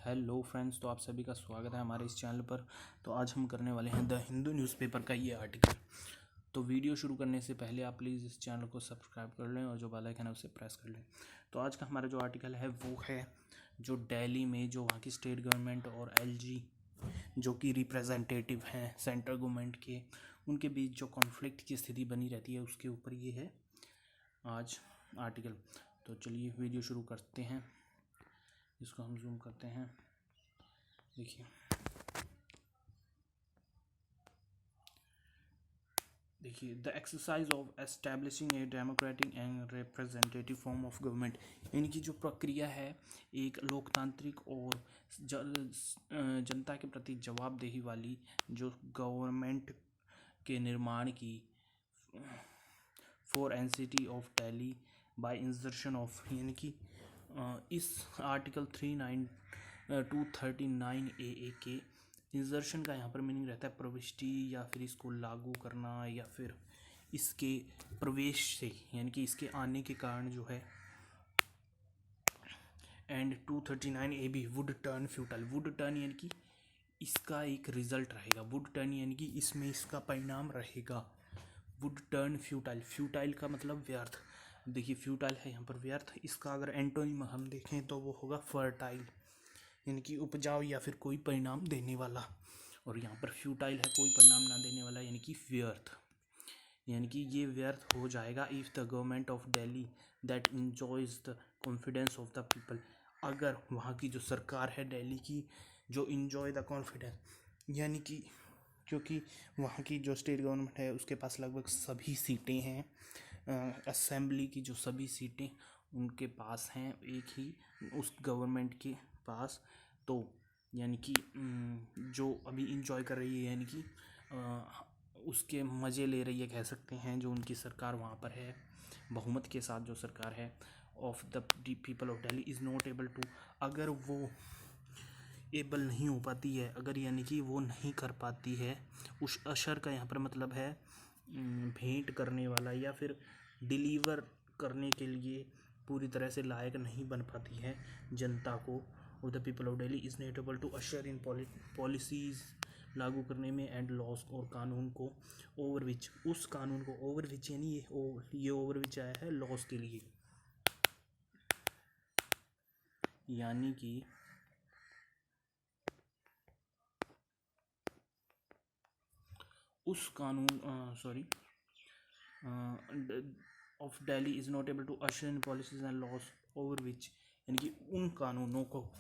Hello friends, तो आप सभी का स्वागत है हमारे इस चैनल पर। तो आज हम करने वाले हैं द हिंदू न्यूज़पेपर का ये आर्टिकल। तो वीडियो शुरू करने से पहले आप प्लीज़ इस चैनल को सब्सक्राइब कर लें और जो बेल आइकन है उसे प्रेस कर लें। तो आज का हमारा जो आर्टिकल है वो है जो दिल्ली में जो वहाँ की स्टेट गवर्नमेंट और एलजी जो कि रिप्रेजेंटेटिव हैं सेंट्रल गवर्नमेंट के, उनके बीच जो कॉन्फ्लिक्ट की स्थिति बनी रहती है उसके ऊपर ये है आज आर्टिकल। तो चलिए वीडियो शुरू करते हैं। इसको हम जूम करते हैं। देखिए the exercise of establishing a democratic and representative form of government, इनकी जो प्रक्रिया है एक लोकतांत्रिक और जनता के प्रति जवाबदेही वाली जो गवर्नमेंट के निर्माण की for NCT of Delhi by insertion of, यानी कि इस आर्टिकल 239 ए के इंसर्शन का यहाँ पर मीनिंग रहता है प्रविष्टि या फिर इसको लागू करना या फिर इसके प्रवेश से, यानी कि इसके आने के कारण जो है। And 239 A B would turn futile, would turn यानी कि इसका एक रिजल्ट रहेगा, वुड टर्न यानी कि इसमें इसका परिणाम रहेगा। वुड टर्न फ्यूटाइल, फ्यूटाइल का मतलब व्यर्थ। देखिए फ्यूटाइल है यहाँ पर व्यर्थ, इसका अगर एंटोनिम हम देखें तो वो होगा फर्टाइल, यानी कि उपजाऊ या फिर कोई परिणाम देने वाला। और यहाँ पर फ्यूटाइल है कोई परिणाम ना देने वाला, यानी कि व्यर्थ, यानी कि ये व्यर्थ हो जाएगा if the government of Delhi that enjoys the confidence of the people, अगर वहाँ की जो सरकार है दिल्ली की जो इंजॉय द कॉन्फिडेंस, यानी कि क्योंकि वहाँ की जो स्टेट गवर्नमेंट है उसके पास लगभग सभी सीटें हैं, असेंबली की जो सभी सीटें उनके पास हैं एक ही उस गवर्नमेंट के पास। तो यानी कि जो अभी इंजॉय कर रही है, यानी कि उसके मज़े ले रही है कह सकते हैं, जो उनकी सरकार वहाँ पर है बहुमत के साथ जो सरकार है of the people of Delhi is not able to, अगर वो एबल नहीं हो पाती है, अगर यानी कि वो नहीं कर पाती है, उस अशर का यहाँ पर मतलब है भेंट करने वाला या फिर डिलीवर करने के लिए पूरी तरह से लायक नहीं बन पाती है जनता को। Of the people of Delhi is not able to usher in policies लागू करने में एंड लॉस, और कानून को ओवर विच, उस कानून को ओवर विच यानी ये ओवर विच आया है लॉस के लिए, यानी कि उस कानून of Delhi is not able to usher in policies and laws over which, यानी कि उन कानूनों को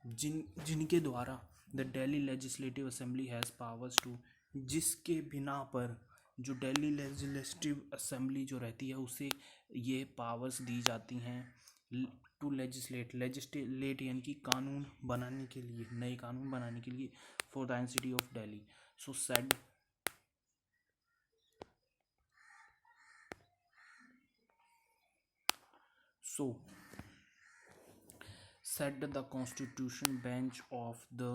जिनके द्वारा the Delhi legislative assembly has powers to, जिसके बिना पर जो दिल्ली लेजिस्लेटिव असेंबली जो रहती है उसे ये पावर्स दी जाती हैं टू लेजिस्लेट यानी कि कानून बनाने के लिए, नए कानून बनाने के लिए for the NCT of Delhi. So said said the constitution bench of the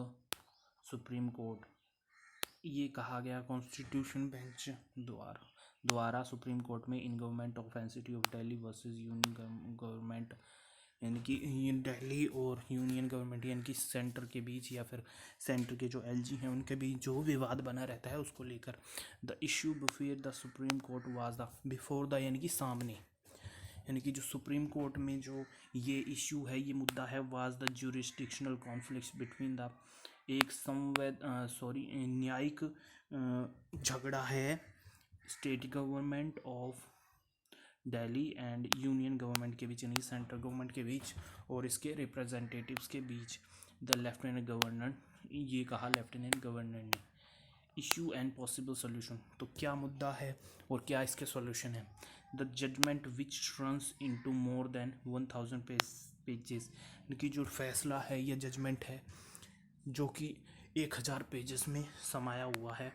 supreme court, ये कहा गया कॉन्स्टिट्यूशन बेंच द्वारा सुप्रीम कोर्ट में in government of NCT of Delhi versus union government, यानी कि दिल्ली और यूनियन गवर्नमेंट यानी कि सेंटर के बीच या फिर सेंटर के जो एलजी हैं उनके बीच जो विवाद बना रहता है उसको लेकर। The issue before the supreme court was the before the यानी कि सामने, यानी कि जो सुप्रीम कोर्ट में जो ये इशू है, ये मुद्दा है was the jurisdictional conflicts between the, एक न्यायिक झगड़ा है state government of Delhi and union government के बीच, यानी सेंट्रल गवर्नमेंट के बीच और इसके रिप्रेजेंटेटिव्स के बीच। द लेफ्टिनेंट गवर्नर, ये कहा लेफ्टिनेंट गवर्नर ने। इशू एंड पॉसिबल सोल्यूशन, तो क्या मुद्दा है और क्या इसके सॉल्यूशन है। The judgment which runs into more than 1000 pages, कि जो फैसला है यह जजमेंट है जो कि 1000 पेजेस में समाया हुआ है,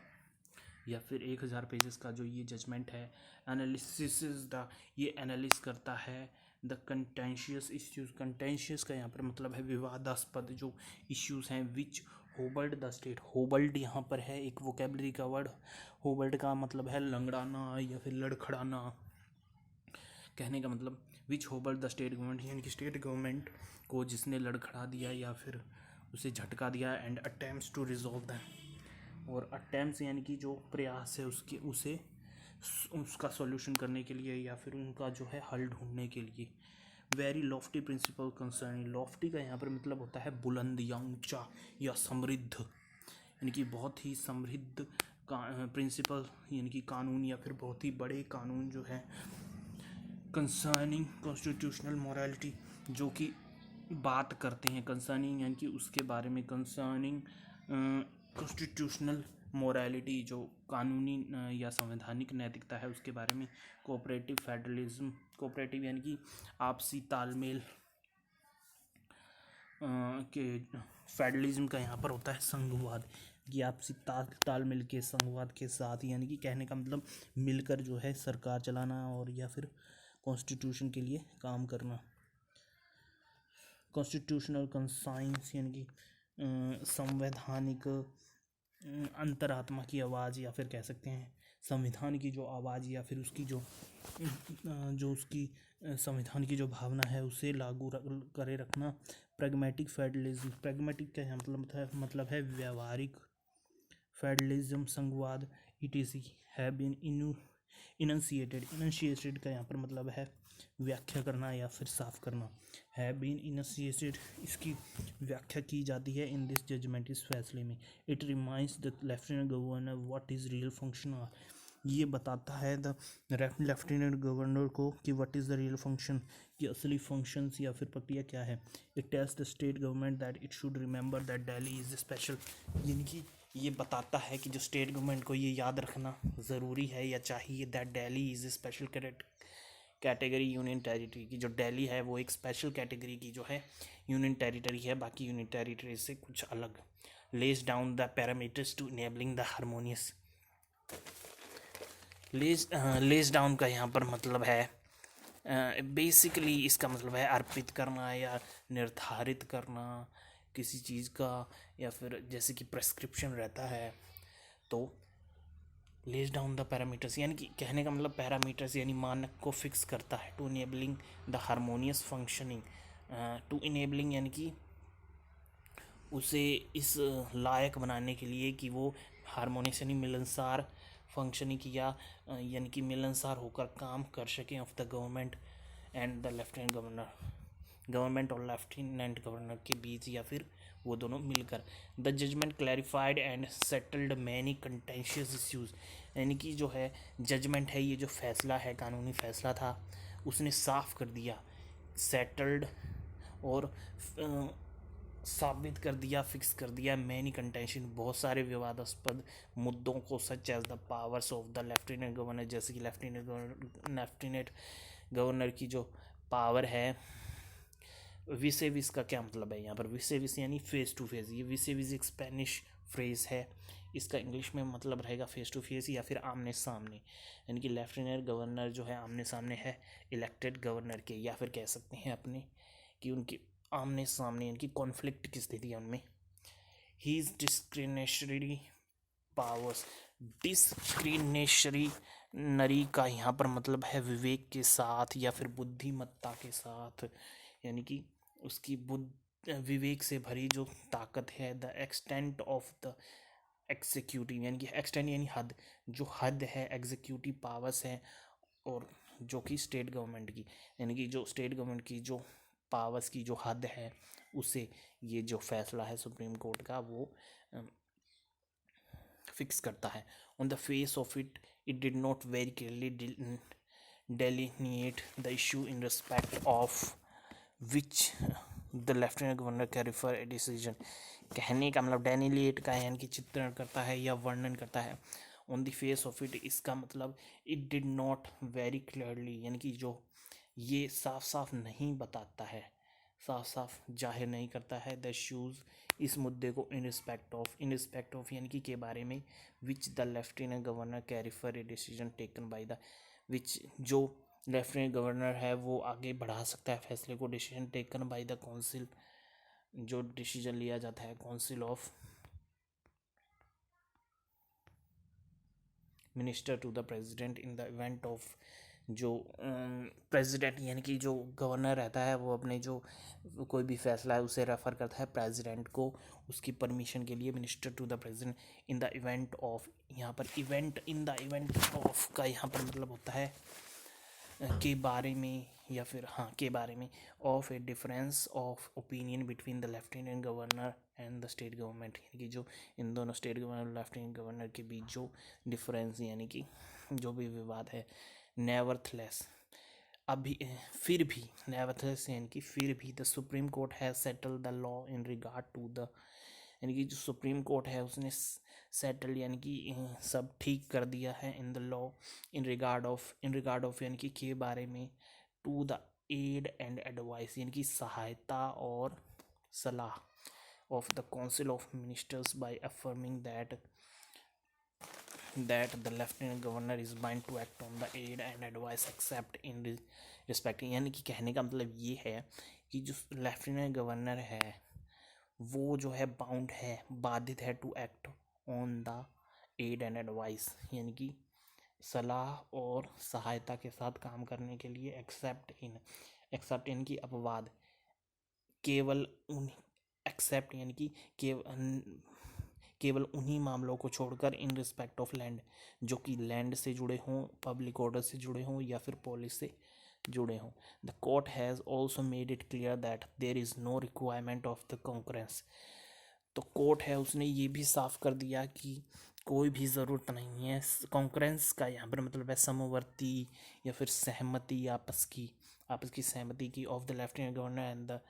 या फिर 1000 पेजेस का जो ये जजमेंट है। एनालिसिस द, ये एनालिस करता है द कंटेंशियस इश्यूज, कंटेंशियस का यहाँ पर मतलब है विवादास्पद जो इश्यूज हैं विच होबल्ड द स्टेट, होबल्ड यहाँ पर है एक वोकेबलरी का वर्ड, होबल्ड का मतलब है लंगड़ाना या फिर लड़खड़ाना, कहने का मतलब विच होबल्ड द स्टेट गवर्नमेंट, यानी कि स्टेट गवर्नमेंट को जिसने लड़खड़ा दिया या फिर उसे झटका दिया and attempts to resolve the, और अटेम्प्ट्स यानी कि जो प्रयास है उसके उसे उसका सॉल्यूशन करने के लिए या फिर उनका जो है हल ढूंढने के लिए। Very lofty principle concern, lofty का यहाँ पर मतलब होता है बुलंद या ऊंचा या समृद्ध, यानी कि बहुत ही समृद्ध प्रिंसिपल यानी कि कानून या फिर बहुत ही बड़े कानून जो है कंसर्निंग कॉन्स्टिट्यूशनल मॉरलिटी, जो कि बात करते हैं कंसर्निंग यानी कि उसके बारे में, कंसर्निंग कॉन्स्टिट्यूशनल मोरालिटी जो कानूनी या संवैधानिक नैतिकता है उसके बारे में। कोऑपरेटिव फेडरलिज्म, कोऑपरेटिव यानी कि आपसी तालमेल के, फेडरलिज्म का यहाँ पर होता है संघवाद, कि आपसी तालमेल के संघवाद के साथ, यानी कि कहने का मतलब मिलकर जो है सरकार चलाना और या फिर कॉन्स्टिट्यूशन के लिए काम करना। कॉन्स्टिट्यूशनल कंसाइंस यानी कि संवैधानिक अंतरात्मा की आवाज़, या फिर कह सकते हैं संविधान की जो आवाज़ या फिर उसकी जो उसकी संविधान की जो भावना है उसे लागू करे रखना। प्रैग्मेटिक फेडरलिज्म, प्रैग्मेटिक का यहाँ मतलब है व्यवहारिक, फेडरलिज्म संघवाद ईटीसी है बीन इनंशिएटेड का यहाँ पर मतलब है व्याख्या करना या फिर साफ करना। है बीन इनंशिएटेड, इसकी व्याख्या की जाती है इन दिस जजमेंट, इस फैसले में। It reminds the lieutenant governor what is real function, ये बताता है द लेफ्टिनेंट गवर्नर को कि what is the real function, कि असली फंक्शंस या फिर प्रक्रिया क्या है। It tells the state government that it should remember that Delhi is special, यानी कि ये बताता है कि जो स्टेट गवर्नमेंट को ये याद रखना ज़रूरी है या चाहिए that Delhi is special category union territory, की जो दिल्ली है वो एक स्पेशल कैटेगरी की जो है यूनियन टेरिटरी है बाकी यूनियन टेरिटरी से कुछ अलग। Lays down the parameters to enabling the harmonious, lays down का यहाँ पर मतलब है बेसिकली इसका मतलब है अर्पित करना या निर्धारित करना किसी चीज़ का, या फिर जैसे कि प्रेस्क्रिप्शन रहता है तो लेस डाउन द पैरामीटर्स, यानी कि कहने का मतलब पैरामीटर्स यानी मानक को फिक्स करता है। To enabling the harmonious functioning, to enabling यानी कि उसे इस लायक बनाने के लिए कि वो हारमोनियस यानी मिलनसार फंक्शनिंग किया, यानी कि मिलनसार होकर काम कर सकें of the government and the lieutenant governor, government और लेफ्टिनेंट गवर्नर के बीच या फिर वो दोनों मिलकर। The judgment clarified and settled many contentious issues, यानी कि जो है जजमेंट है, ये जो फैसला है कानूनी फैसला था उसने साफ कर दिया, सेटल्ड और साबित कर दिया, फिक्स कर दिया मैनी कंटेंशन, बहुत सारे विवादास्पद मुद्दों को, such as the powers of the lieutenant governor, जैसे कि लेफ्टिनेंट गवर्नर की जो पावर है। विसेविस का क्या मतलब है यहाँ पर, विसेविस यानी फेस टू फेस, ये विसेविस एक स्पेनिश फ्रेज है, इसका इंग्लिश में मतलब रहेगा फेस टू फेस या फिर आमने सामने, यानी कि लेफ्टिनेंट गवर्नर जो है आमने सामने है इलेक्टेड गवर्नर के, या फिर कह सकते हैं अपने कि उनकी आमने सामने यानी कि कॉन्फ्लिक्ट की स्थिति है उनमें। ही इज डिस्क्रिमिनेशरी पावर्स, डिस्क्रिमिनेशरी नरी का यहाँ पर मतलब है विवेक के साथ या फिर बुद्धिमत्ता के साथ, यानी कि उसकी विवेक से भरी जो ताकत है। The extent of the executive, यानी कि एक्सटेंट यानी हद, जो हद है एग्जीक्यूटिव पावर्स है और जो कि स्टेट गवर्नमेंट की, यानी कि जो स्टेट गवर्नमेंट की जो पावर्स की जो हद है उसे ये जो फैसला है सुप्रीम कोर्ट का वो फिक्स करता है। On the face of it it did not very clearly delineate the issue in respect of which the lieutenant governor can refer a decision, कहने का मतलब डेनिलेट का यानी कि चित्रण करता है या वर्णन करता है। On the face of it इसका मतलब it did not very clearly, यानी कि जो ये साफ साफ नहीं बताता है, साफ साफ जाहिर नहीं करता है द इश्यूज, इस मुद्दे को इन रिस्पेक्ट ऑफ यानी कि के बारे में, which the lieutenant governor can refer a decision taken by the, which जो लेफ्टिनेंट गवर्नर है वो आगे बढ़ा सकता है फैसले को, decision taken by the council, जो डिसीजन लिया जाता है council of minister to the president in the event of जो प्रेसिडेंट यानी कि जो गवर्नर रहता है वो अपने जो कोई भी फैसला है उसे रेफर करता है प्रेसिडेंट को उसकी परमिशन के लिए, minister to the president in the event of, यहाँ पर event in the event of का यहाँ पर मतलब होता है के बारे में या फिर हाँ के बारे में, of A difference of opinion between the lieutenant governor and the state government, यानी कि जो इन दोनों स्टेट गवर्नर और लेफ्टिनेंट गवर्नर के बीच जो डिफरेंस यानी कि जो भी विवाद है, नेवरथलेस अभी फिर भी, नेवरथलेस यानी कि फिर भी, the supreme court has settle the law in regard to the, यानी कि जो सुप्रीम कोर्ट है उसने सेटल यानी कि सब ठीक कर दिया है in the law in regard of यानी कि के बारे में, to the aid and advice यानी कि सहायता और सलाह of the Council of Ministers by affirming that the Lieutenant Governor is bound to act on the aid and advice except in respect, यानी कि कहने का मतलब ये है कि जो लेफ्टिनेंट गवर्नर है वो जो है बाउंड है, बाधित है, to act on the aid and advice यानी कि सलाह और सहायता के साथ काम करने के लिए, एक्सेप्ट यानी कि अपवाद, केवल उन एक्सेप्ट यानी कि केवल उन्हीं मामलों को छोड़कर, इन रिस्पेक्ट ऑफ लैंड जो कि लैंड से जुड़े हों, पब्लिक ऑर्डर से जुड़े हों या फिर पुलिस से जुड़े हों। The court has also made it clear that there is no requirement of the concurrence, तो कोर्ट है उसने ये भी साफ कर दिया कि कोई भी ज़रूरत नहीं है कॉन्करेंस का, यहाँ पर मतलब है समवर्ती या फिर सहमति, आपस की सहमति की, of the lieutenant governor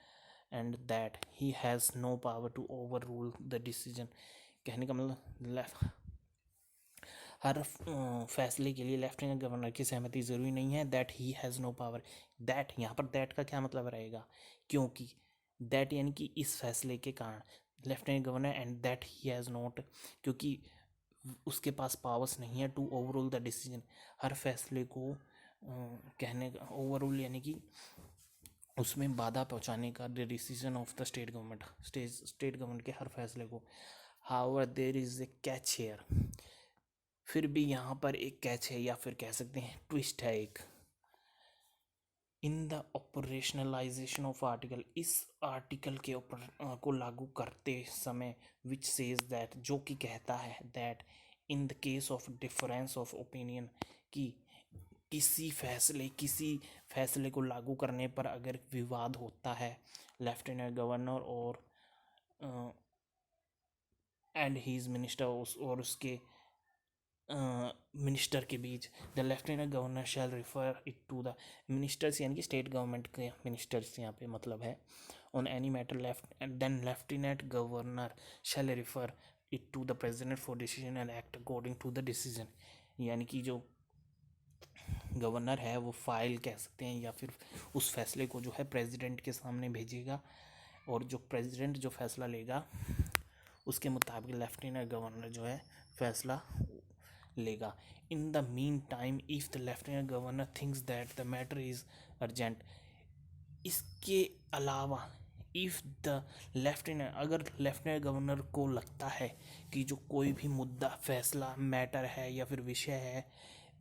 and that he has no power to overrule the decision, कहने का मतलब हर फैसले के लिए लेफ्टिनेंट गवर्नर की सहमति ज़रूरी नहीं है, that he has no power, that यहाँ पर दैट का क्या मतलब रहेगा, क्योंकि दैट यानी कि इस फैसले के कारण lieutenant governor and that he has not, क्योंकि उसके पास पावर्स नहीं है टू ओवररूल द डिसीजन, हर फैसले को कहने का ओवररूल यानी कि उसमें बाधा पहुंचाने का, the decision of the state government के हर फैसले को। However there is a catch here, फिर भी यहाँ पर एक कैच है या फिर कह सकते हैं ट्विस्ट है एक, in the operationalisation of article, इस आर्टिकल के ऊपर को लागू करते समय, विच सेज दैट जो कि कहता है that in the case of difference of opinion, कि किसी फैसले को लागू करने पर अगर विवाद होता है लेफ्टिनेंट गवर्नर और एंड हीज मिनिस्टर और उसके मिनिस्टर के बीच, the lieutenant governor shall refer it to the ministers यानी कि स्टेट गवर्नमेंट के मिनिस्टर्स यहाँ पे मतलब है, on any matter then lieutenant governor shall refer it to the president for decision and act according to the decision, यानी कि जो गवर्नर है वो फाइल कह सकते हैं या फिर उस फैसले को जो है प्रेसिडेंट के सामने भेजेगा, और जो प्रेसिडेंट जो फैसला लेगा उसके मुताबिक लेफ्टिनेंट गवर्नर जो है फैसला लेगा। In the mean time if the lieutenant governor thinks that the matter is urgent, इसके अलावा इफ द लेफ्टिनेंट, अगर लेफ्टिनेंट गवर्नर को लगता है कि जो कोई भी मुद्दा, फैसला, मैटर है या फिर विषय है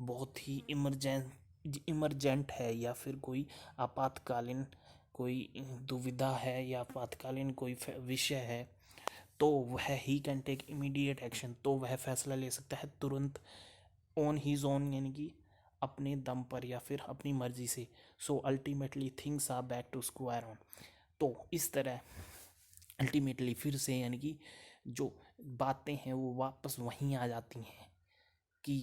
बहुत ही इमरजेंट है या फिर कोई आपातकालीन कोई दुविधा है या आपातकालीन कोई विषय है, तो वह ही कैन टेक इमीडिएट एक्शन, तो वह फैसला ले सकता है तुरंत, ऑन हीज ओन यानी कि अपने दम पर या फिर अपनी मर्जी से। So ultimately things are back to square one, तो इस तरह अल्टीमेटली फिर से यानी कि जो बातें हैं वो वापस वहीं आ जाती हैं, कि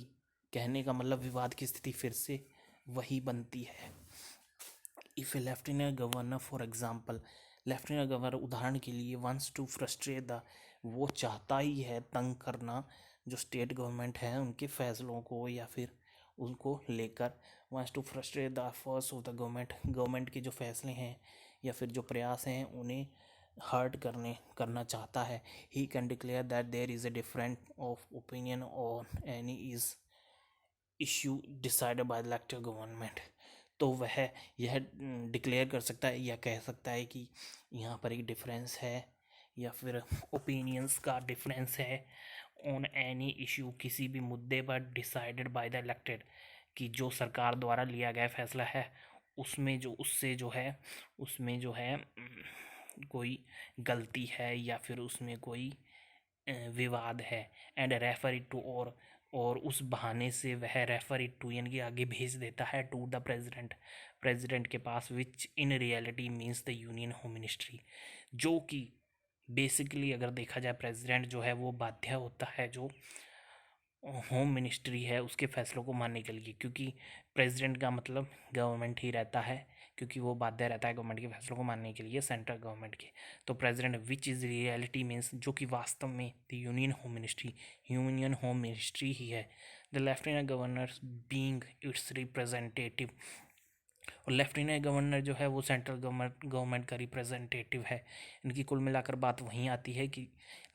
कहने का मतलब विवाद की स्थिति फिर से वही बनती है। If A lieutenant governor for example, lieutenant governor उदाहरण के लिए वांट्स टू फ्रस्ट्रेट द, वो चाहता ही है तंग करना जो स्टेट गवर्नमेंट है उनके फैसलों को या फिर उनको लेकर, wants to frustrate the efforts of the government के जो फैसले हैं या फिर जो प्रयास हैं उन्हें हर्ट करना चाहता है, he can declare that there is a different of opinion on any is issue decided by the elected government, तो वह यह डिक्लेयर कर सकता है या कह सकता है कि यहाँ पर एक डिफरेंस है या फिर ओपिनियंस का डिफरेंस है ऑन एनी इशू, किसी भी मुद्दे पर, डिसाइडेड बाय द इलेक्टेड कि जो सरकार द्वारा लिया गया फैसला है उसमें जो है कोई गलती है या फिर उसमें कोई विवाद है, एंड रेफर इट टू, और उस बहाने से वह रेफर इट टू यानी कि आगे भेज देता है टू द प्रेसिडेंट के पास, which in reality means the union home ministry. जो कि बेसिकली अगर देखा जाए प्रेसिडेंट जो है वो बाध्य होता है जो होम मिनिस्ट्री है उसके फैसलों को मानने के लिए, क्योंकि प्रेसिडेंट का मतलब गवर्नमेंट ही रहता है, क्योंकि वो बाध्य रहता है गवर्नमेंट के फैसलों को मानने के लिए सेंट्रल गवर्नमेंट के। तो president which is reality means, जो कि वास्तव में द यूनियन होम मिनिस्ट्री ही है। The lieutenant governor being it's representative, और लेफ्टिनेंट गवर्नर जो है वो सेंट्रल गवर्नमेंट का रिप्रेजेंटेटिव है। इनकी कुल मिलाकर बात वहीं आती है कि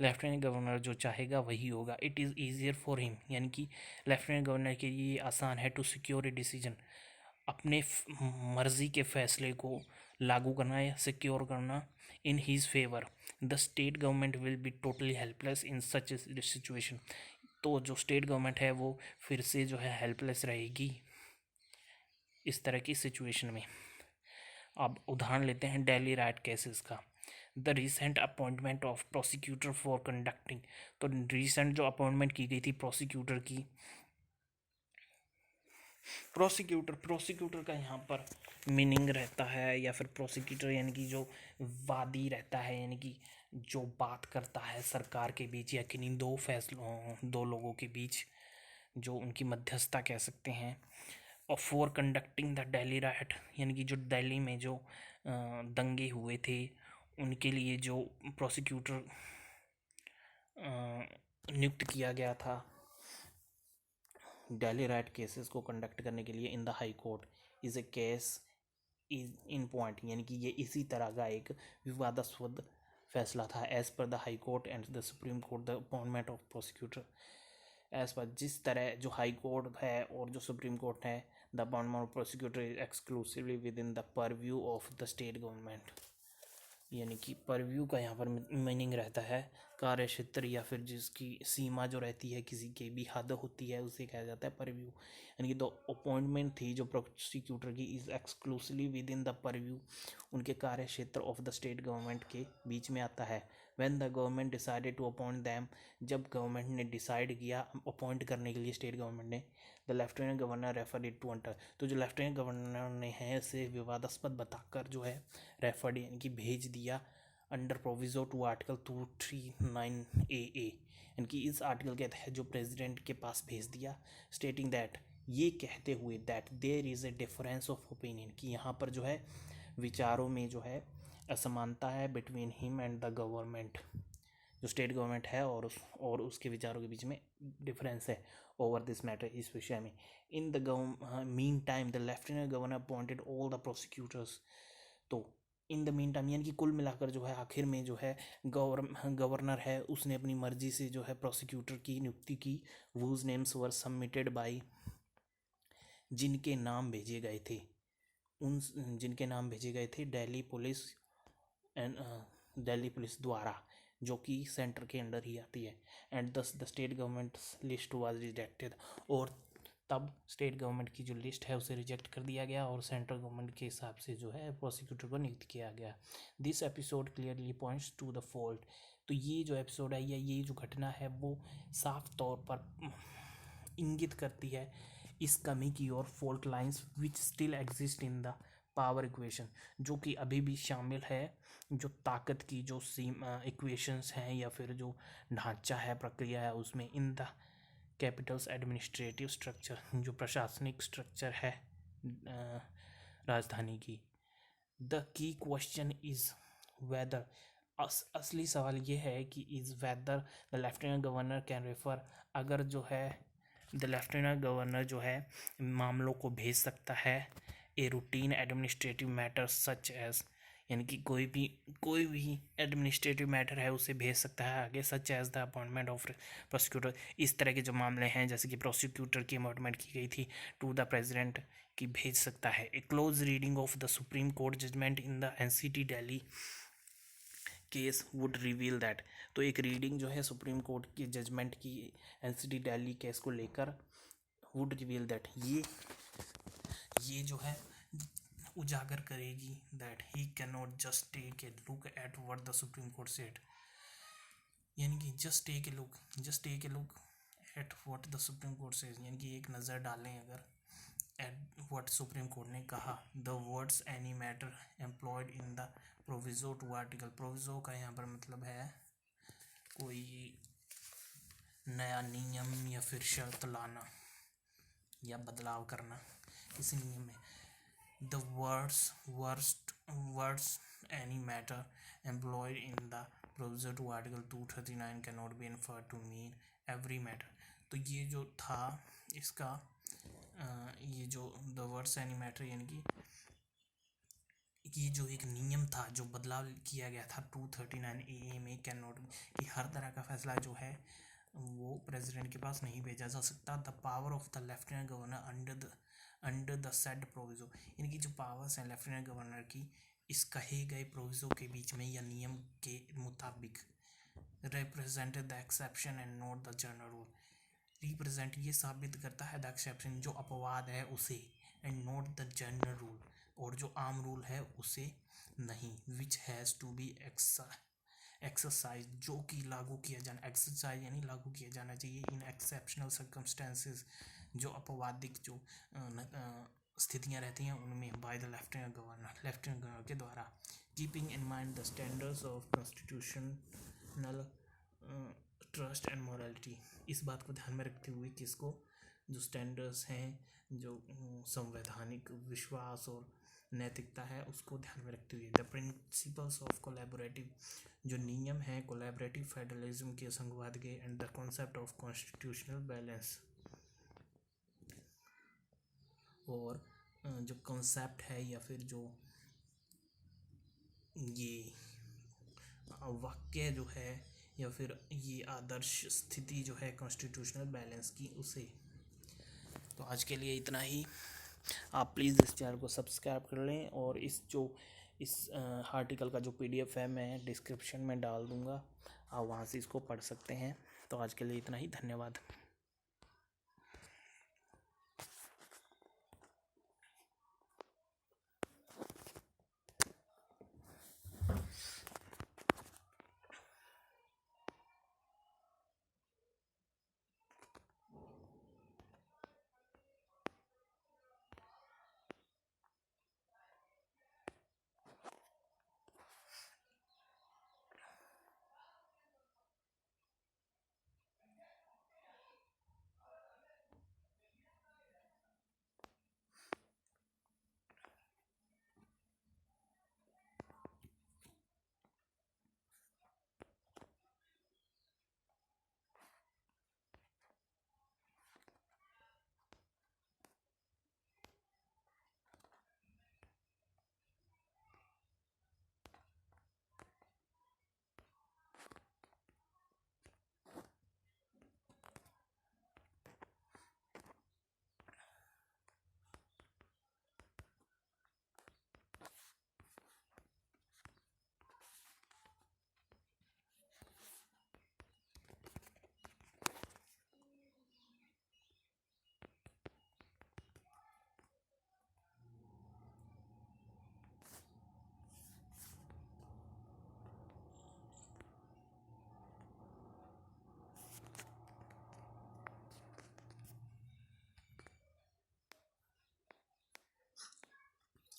लेफ्टिनेंट गवर्नर जो चाहेगा वही होगा। It is easier for him, यानी कि लेफ्टिनेंट गवर्नर के लिए आसान है टू सिक्योर ए डिसीजन, अपने मर्जी के फैसले को लागू करना या सिक्योर करना in his favour. The state government will be totally helpless in such situation. तो जो स्टेट गवर्नमेंट है वो फिर से जो है हेल्पलेस रहेगी इस तरह की सिचुएशन में। अब उदाहरण लेते हैं दिल्ली राइट केसेस का। The recent appointment of prosecutor for conducting, तो रिसेंट जो अपॉइंटमेंट की गई थी प्रोसिक्यूटर की, प्रोसिक्यूटर का यहाँ पर मीनिंग रहता है, या फिर प्रोसिक्यूटर यानी कि जो वादी रहता है, यानी कि जो बात करता है सरकार के बीच या किन्हीं दो लोगों के बीच, जो उनकी मध्यस्थता कह सकते हैं। और for conducting the Delhi right, यानी कि जो दिल्ली में जो दंगे हुए थे उनके लिए जो प्रोसिक्यूटर नियुक्त किया गया था दिल्ली राइट केसेस को कंडक्ट करने के लिए in the high court is a case is in point, यानी कि ये इसी तरह का एक विवादास्पद फैसला था। As per the high court and the supreme court the appointment of prosecutor, as per जिस तरह जो हाई कोर्ट है और जो सुप्रीम कोर्ट है, the appointment of prosecutor is exclusively within the purview of the state government, यानी कि purview का यहाँ पर मीनिंग रहता है कार्य क्षेत्र, या फिर जिसकी सीमा जो रहती है किसी की भी हद होती है उसे कहा जाता है परव्यू। यानी कि द अपॉइंटमेंट थी जो प्रोसिक्यूटर की is exclusively within the purview, उनके कार्य क्षेत्र ऑफ द स्टेट गवर्नमेंट के बीच में आता है। When the government decided to appoint them, जब गवर्नमेंट ने डिसाइड किया अपॉइंट करने के लिए स्टेट गवर्नमेंट ने, the lieutenant governor refer it to under, तो जो लेफ्टिनेंट गवर्नर ने है इसे विवादास्पद बताकर जो है रेफर्ड यानी कि भेज दिया under proviso to article 239 AA, यानी कि इस आर्टिकल के तहत जो प्रेसिडेंट के पास भेज दिया, स्टेटिंग दैट, ये कहते हुए that there is a difference of opinion, कि यहाँ पर जो है विचारों में जो है असमानता है between him and the government, जो स्टेट गवर्नमेंट है और उसके विचारों के बीच में डिफरेंस है ओवर दिस मैटर, इस विषय में। In the mean time the lieutenant governor appointed all the prosecutors, तो इन द मीन टाइम यानी कि कुल मिलाकर जो है आखिर में जो है गवर्नर है उसने अपनी मर्जी से जो है प्रोसिक्यूटर की नियुक्ति की। Whose names were submitted by, जिनके नाम भेजे गए थे Delhi police and Delhi police द्वारा, जो कि सेंटर के अंडर ही आती है। एंड दस the state government list was rejected, और तब स्टेट गवर्नमेंट की जो लिस्ट है उसे रिजेक्ट कर दिया गया और सेंट्रल गवर्नमेंट के हिसाब से जो है प्रोसिक्यूटर को नियुक्त किया गया। This episode clearly points to the fault, तो ये जो एपिसोड है या ये जो घटना है वो साफ तौर पर इंगित करती है इस कमी की और fault lines which still exist in the power equation, जो कि अभी भी शामिल है जो ताकत की जो इक्वेशंस हैं या फिर जो ढांचा है प्रक्रिया है उसमें, in the Capitals administrative structure, जो प्रशासनिक स्ट्रक्चर है राजधानी की। The key question is whether, असली सवाल ये है कि is whether the lieutenant governor can refer, अगर जो है द लेफ्टिनेंट गवर्नर जो है मामलों को भेज सकता है a routine administrative matter such as, यानी कि कोई भी एडमिनिस्ट्रेटिव मैटर है उसे भेज सकता है आगे, such as the appointment of prosecutor, इस तरह के जो मामले हैं जैसे कि प्रोसिक्यूटर की अपॉइंटमेंट की गई थी टू द प्रेसिडेंट की भेज सकता है। A close reading of the supreme Court judgement in the NCT Delhi case would reveal that, तो एक रीडिंग जो है सुप्रीम कोर्ट की जजमेंट की NCT दिल्ली केस को लेकर वुड रिवील दैट, ये जो है उजागर करेगी that he can not just take a look at what the supreme court said, यानी कि just take a look at what the supreme court says, यानी कि एक नज़र डालें अगर एट व्हाट सुप्रीम कोर्ट ने कहा। The words any matter employed in the proviso to article, proviso का यहाँ पर मतलब है कोई नया नियम या फिर शर्त लाना या बदलाव करना किसी नियम में। The words any matter employed in the proviso to article 239 can not be inferred to mean every matter. तो ये जो था इसका ये जो द वर्ड्स एनी मैटर, यानी कि ये जो एक नियम था जो बदलाव किया गया था 239 ए में, कैन नॉट, कि हर तरह का फैसला जो है वो प्रेसिडेंट के पास नहीं भेजा जा सकता। The power of the lieutenant governor under the said proviso, यानी कि जो पावर्स हैं लेफ्टिनेंट गवर्नर की इस कहे गए प्रोविजो के बीच में या नियम के मुताबिक, represent the exception and not the general rule, represent ये साबित करता है द एक्सेप्शन जो अपवाद है उसे, and not the general rule और जो आम रूल है उसे नहीं, which has to be exercise जो कि लागू किया जाना, एक्सरसाइज यानी लागू किया जाना चाहिए इन एक्सेप्शनल सर्कमस्टेंसेस, जो अपवादिक जो स्थितियां रहती हैं उनमें, बाय द लेफ्टिनेंट गवर्नर के द्वारा, keeping in mind the standards of constitutional trust and morality, इस बात को ध्यान में रखते हुए किसको, जो स्टैंडर्ड्स हैं, जो संवैधानिक विश्वास और नैतिकता है उसको ध्यान में रखते हुए। द प्रिंसिपल्स ऑफ कोलैबोरेटिव, जो नियम है कोलैबोरेटिव फेडरलिज्म के, संघवाद के, and the concept of constitutional balance, और जो कॉन्सेप्ट है या फिर जो ये वाक्य जो है या फिर ये आदर्श स्थिति जो है कॉन्स्टिट्यूशनल बैलेंस की, उसे। तो आज के लिए इतना ही। आप प्लीज़ इस चैनल को सब्सक्राइब कर लें, और इस आर्टिकल का जो PDF है मैं डिस्क्रिप्शन में डाल दूँगा, आप वहाँ से इसको पढ़ सकते हैं। तो आज के लिए इतना ही, धन्यवाद।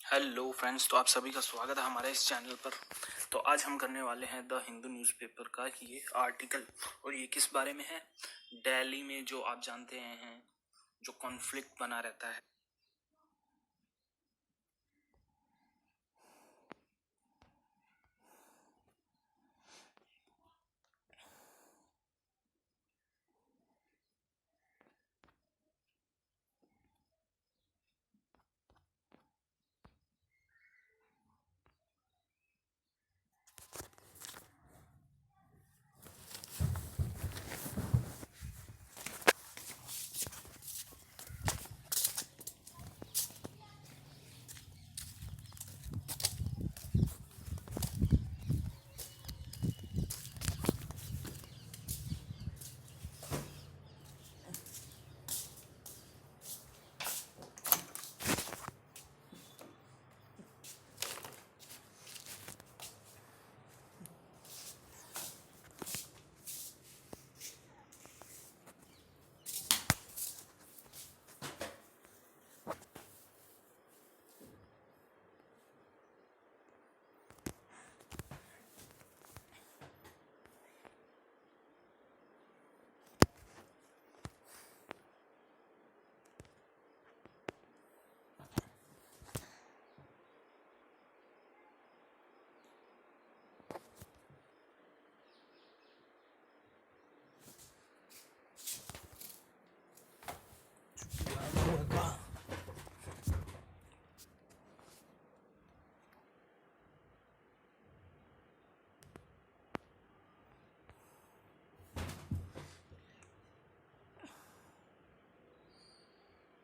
हेलो फ्रेंड्स, तो आप सभी का स्वागत है हमारे इस चैनल पर। तो आज हम करने वाले हैं द हिंदू न्यूज़पेपर का ये आर्टिकल, और ये किस बारे में है। दिल्ली में जो आप जानते हैं जो कॉन्फ्लिक्ट बना रहता है